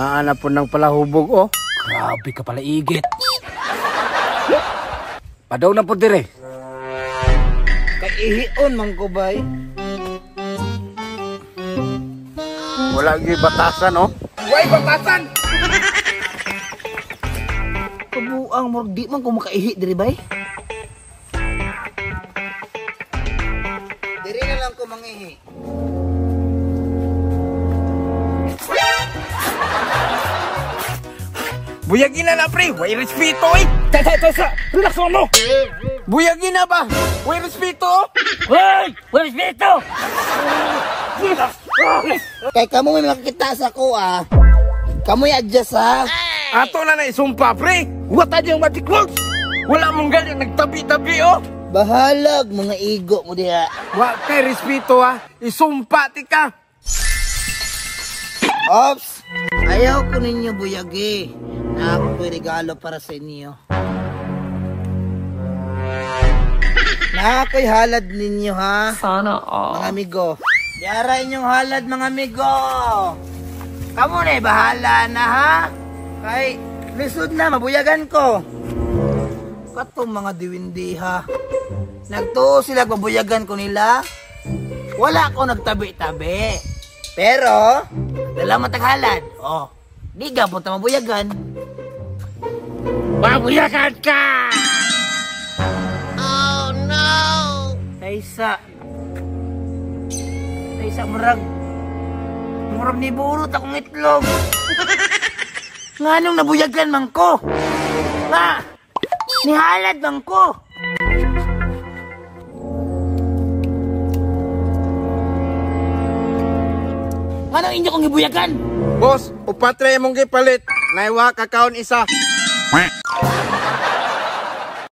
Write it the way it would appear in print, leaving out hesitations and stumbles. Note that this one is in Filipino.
Naana po ng palahubog, oh. Grabe ka pala, igit. Padaw na po dire. Kaihion man ko bay. Wala gi batasan, oh. Way batasan! Kabuang mo, di man ko makaihi diri bay. Diri na lang ko mangihi. Buyagin na pre! Way respeto eh! Tesa! Relax mo! Buyagin na ba? Way respeto! Hoy! Way respeto! Kay kamo may makikita sa ko, ah. Kamo i-adjust, ha. Ato na isumpa pre! What are yung magic words? Wala mong ganyan nagtabi-tabi oh! Bahalag mga igo mo diha. Wa kay respeto ha! Isumpa ti ka! Ops! Ayaw ko ninyo buyagi. Na ako ko'y regalo para sa inyo. Na ako'y halad ninyo, ha? Sana all. Mga amigo. Diara inyong halad, mga amigo. Kamu na bahala na, ha? Kay lisod na, mabuyagan ko. Katong mga diwindi, ha? Nagtuo sila, mabuyagan ko nila. Wala ko nagtabi-tabi. Pero, dala mataghalad. Oh, di ka punta mabuyagan. Mabuyagan ka! Oh no! Kaysa murag ni burot akong itlog. Nganong nabuyagan man ko? Nga! Nihalad man ko! Nganong inyo kong ibuyagan? Boss, upatre mong gipalit. Naiwa kakaon isa.